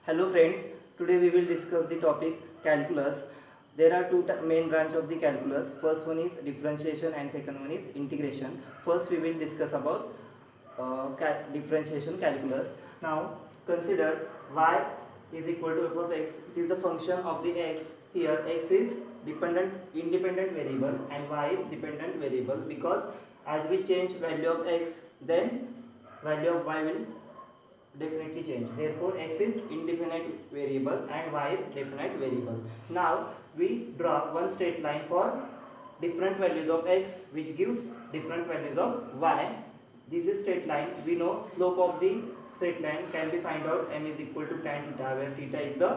Hello friends, today we will discuss the topic calculus. There are two main branch of the calculus. First one is differentiation and second one is integration. First we will discuss about differentiation calculus. Now consider y is equal to f of x. It is the function of the x. Here x is independent variable and y is dependent variable, because as we change value of x, then value of y will definitely change. Therefore x is indefinite variable and y is definite variable. Now we draw one straight line for different values of x which gives different values of y. This is straight line. We know slope of the straight line can be find out. M is equal to tan theta, where theta is the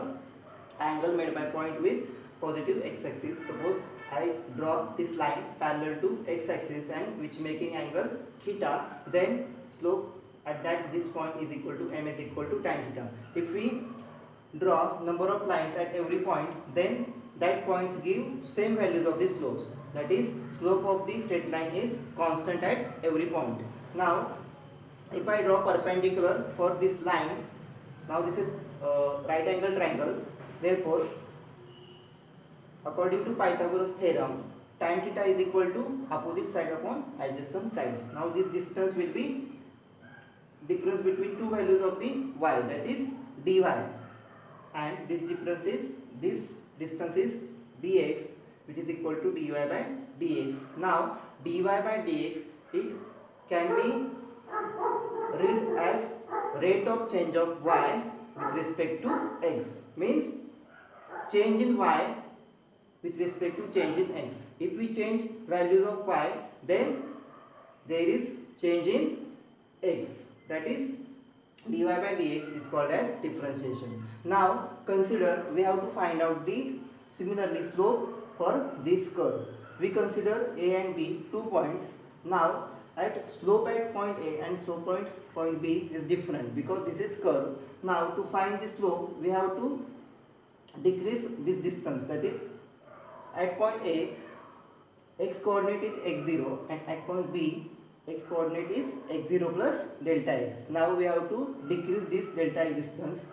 angle made by point with positive x-axis. Suppose I draw this line parallel to x-axis and which making angle theta, then slope at that this point is equal to m is equal to tan theta. If we draw number of lines at every point, then that points give same values of the slopes. That is, slope of the straight line is constant at every point. Now if I draw perpendicular for this line, now this is right angle triangle. Therefore according to Pythagoras theorem, tan theta is equal to opposite side upon adjacent sides. Now this distance will be difference between two values of the y, that is dy, and this distance is dx, which is equal to dy by dx. Now dy by dx, it can be read as rate of change of y with respect to x, means change in y with respect to change in x. If we change values of y, then there is change in x, that is dy by dx is called as differentiation. Now consider we have to find out the similarly slope for this curve. We consider a and b 2 points. Now at slope at point a and slope at point b is different because this is curve. Now to find the slope, we have to decrease this distance, that is at point a x coordinate is x0 and at point b x coordinate is x0 plus delta x. Now we have to decrease this delta x distance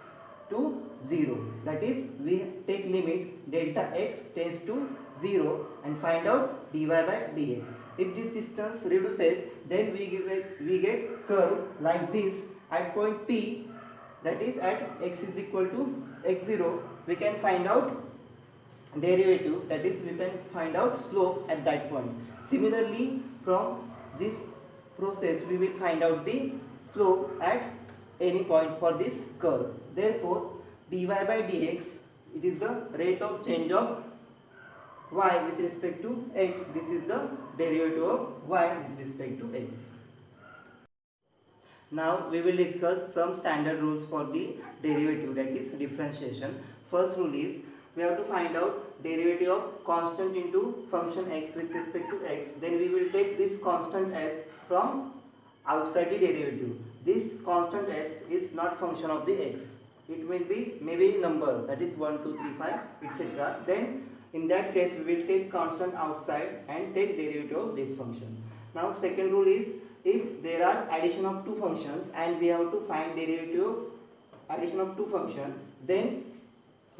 to 0, that is we take limit delta x tends to 0 and find out dy by dx. If this distance reduces, then we get curve like this at point p, that is at x is equal to x0. We can find out derivative, that is we can find out slope at that point. Similarly, from this process we will find out the slope at any point for this curve. Therefore dy by dx, it is the rate of change of y with respect to x. This is the derivative of y with respect to x. Now we will discuss some standard rules for the derivative, that is differentiation. First rule is we have to find out derivative of constant into function x with respect to x. Then we will take this constant s from outside the derivative. This constant x is not function of the x. It will be maybe number, that is 1, 2, 3, 5, etc. Then in that case we will take constant outside and take derivative of this function. Now second rule is, if there are addition of two functions and we have to find derivative of addition of two functions, then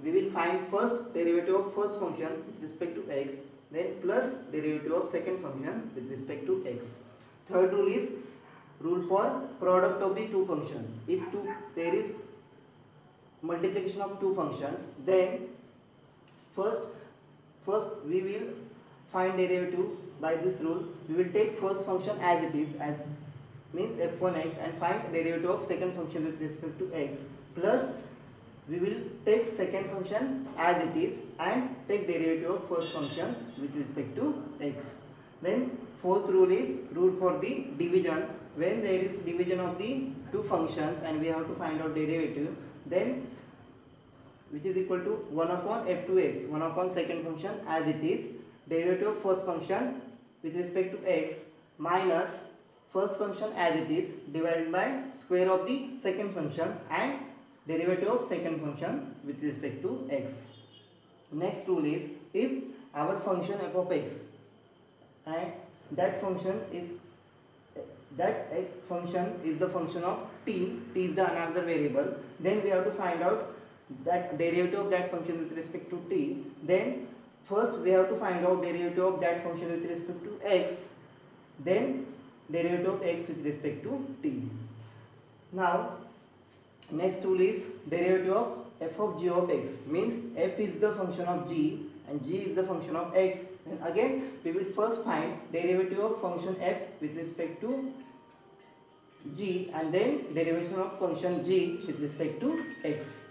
we will find first derivative of first function with respect to x, then plus derivative of second function with respect to x. Third rule is rule for product of the two functions. If there is multiplication of two functions, then first we will find derivative by this rule. We will take first function as it is, as means f1x, and find derivative of second function with respect to x, plus we will take second function as it is and take derivative of first function with respect to x. Then fourth rule is rule for the division. When there is division of the two functions and we have to find out derivative, then which is equal to 1 upon f2x, 1 upon second function as it is, derivative of first function with respect to x minus first function as it is divided by square of the second function and derivative of second function with respect to x. Next rule is, if our function f of x and that function is the function of t is the another variable, then we have to find out that derivative of that function with respect to t, then first we have to find out derivative of that function with respect to x, then derivative of x with respect to t. Now next tool is derivative of f of g of x, means f is the function of g and g is the function of x. And again we will first find derivative of function f with respect to g and then derivation of function g with respect to x.